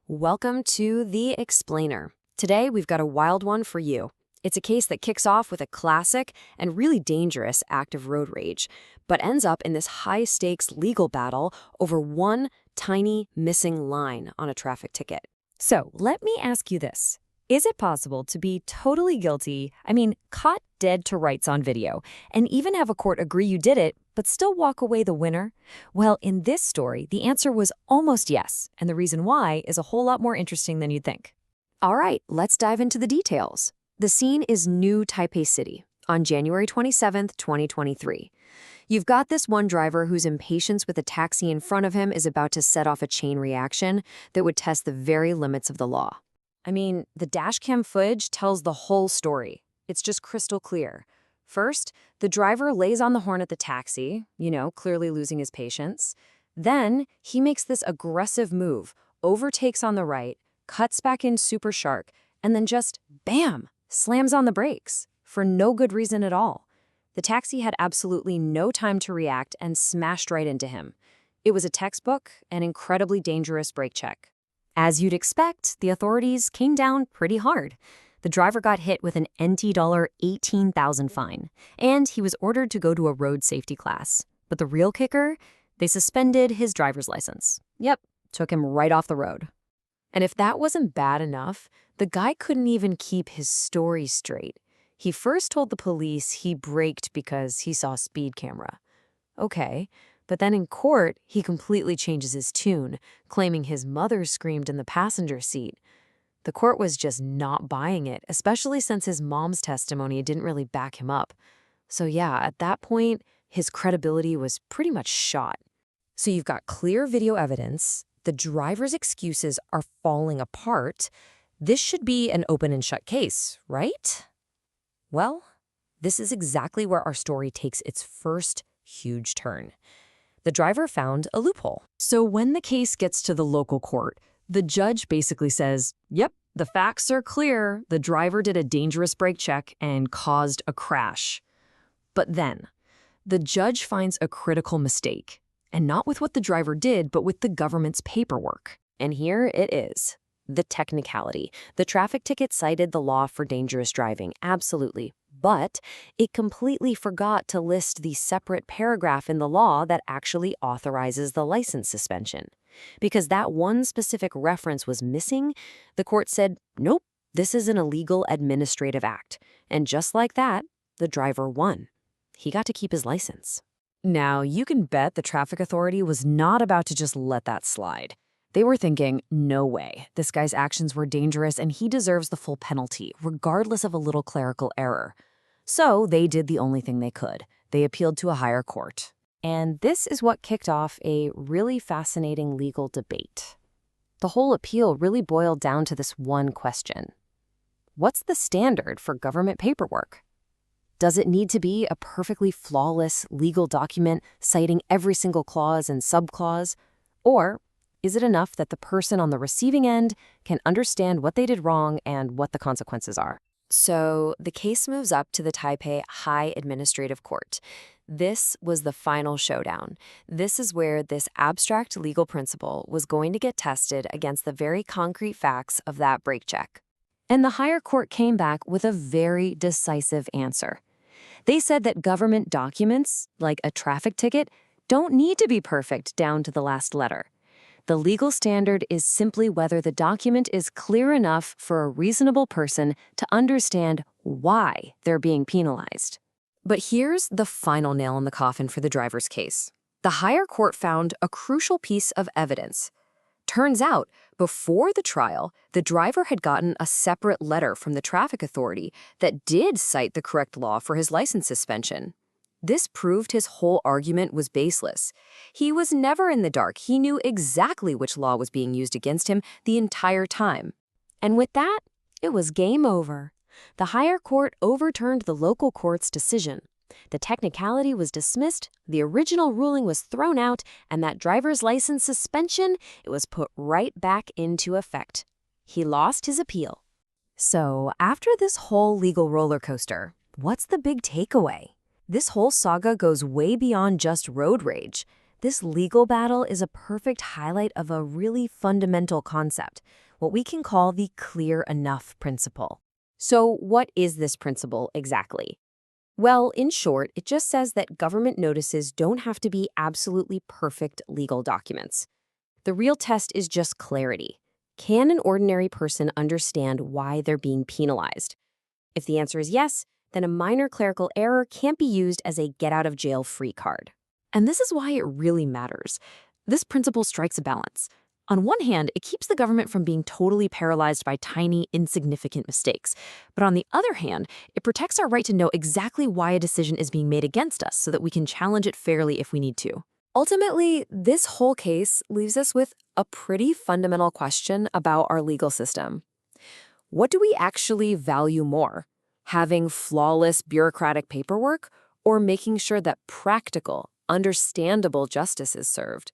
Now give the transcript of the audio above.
Welcome to The Explainer. Today, we've got a wild one for you. It's a case that kicks off with a classic and really dangerous act of road rage, but ends up in this high-stakes legal battle over one tiny missing line on a traffic ticket. So, let me ask you this. Is it possible to be totally guilty, caught dead to rights on video, and even have a court agree you did it, but still walk away the winner? Well, in this story, the answer was almost yes, and the reason why is a whole lot more interesting than you'd think. All right, let's dive into the details. The scene is New Taipei City on January 27th, 2023. You've got this one driver whose impatience with a taxi in front of him is about to set off a chain reaction that would test the very limits of the law. The dashcam footage tells the whole story. It's just crystal clear. First, the driver lays on the horn at the taxi, clearly losing his patience. Then, he makes this aggressive move, overtakes on the right, cuts back in super sharp, and then just, bam, slams on the brakes, for no good reason at all. The taxi had absolutely no time to react and smashed right into him. It was a textbook and incredibly dangerous brake check. As you'd expect, the authorities came down pretty hard. The driver got hit with an NT $18,000 fine, and he was ordered to go to a road safety class. But the real kicker? They suspended his driver's license. Yep, took him right off the road. And if that wasn't bad enough, the guy couldn't even keep his story straight. He first told the police he braked because he saw a speed camera. Okay. But then in court, he completely changes his tune, claiming his mother screamed in the passenger seat. The court was just not buying it, especially since his mom's testimony didn't really back him up. So yeah, at that point, his credibility was pretty much shot. So you've got clear video evidence, the driver's excuses are falling apart. This should be an open and shut case, right? Well, this is exactly where our story takes its first huge turn. The driver found a loophole. So when the case gets to the local court, the judge basically says, yep, the facts are clear. The driver did a dangerous brake check and caused a crash. But then, the judge finds a critical mistake, and not with what the driver did, but with the government's paperwork. And here it is. The technicality. The traffic ticket cited the law for dangerous driving, absolutely. But it completely forgot to list the separate paragraph in the law that actually authorizes the license suspension. Because that one specific reference was missing, the court said, nope, this is an illegal administrative act. And just like that, the driver won. He got to keep his license. Now, you can bet the traffic authority was not about to just let that slide. They were thinking, no way, this guy's actions were dangerous and he deserves the full penalty, regardless of a little clerical error. So they did the only thing they could. They appealed to a higher court. And this is what kicked off a really fascinating legal debate. The whole appeal really boiled down to this one question. What's the standard for government paperwork? Does it need to be a perfectly flawless legal document citing every single clause and subclause? Or is it enough that the person on the receiving end can understand what they did wrong and what the consequences are? So the case moves up to the Taipei High Administrative Court. This was the final showdown. This is where this abstract legal principle was going to get tested against the very concrete facts of that brake check. And the higher court came back with a very decisive answer. They said that government documents, like a traffic ticket, don't need to be perfect down to the last letter. The legal standard is simply whether the document is clear enough for a reasonable person to understand why they're being penalized. But here's the final nail in the coffin for the driver's case. The higher court found a crucial piece of evidence. Turns out, before the trial, the driver had gotten a separate letter from the traffic authority that did cite the correct law for his license suspension. This proved his whole argument was baseless. He was never in the dark. He knew exactly which law was being used against him the entire time. And with that, it was game over. The higher court overturned the local court's decision. The technicality was dismissed, the original ruling was thrown out, and that driver's license suspension, it was put right back into effect. He lost his appeal. So, after this whole legal roller coaster, what's the big takeaway? This whole saga goes way beyond just road rage. This legal battle is a perfect highlight of a really fundamental concept, what we can call the clear enough principle. So, what is this principle exactly? Well, in short, it just says that government notices don't have to be absolutely perfect legal documents. The real test is just clarity. Can an ordinary person understand why they're being penalized? If the answer is yes, then a minor clerical error can't be used as a get out of jail free card. And this is why it really matters. This principle strikes a balance. On one hand, it keeps the government from being totally paralyzed by tiny, insignificant mistakes. But on the other hand, it protects our right to know exactly why a decision is being made against us so that we can challenge it fairly if we need to. Ultimately, this whole case leaves us with a pretty fundamental question about our legal system. What do we actually value more? Having flawless bureaucratic paperwork or making sure that practical, understandable justice is served?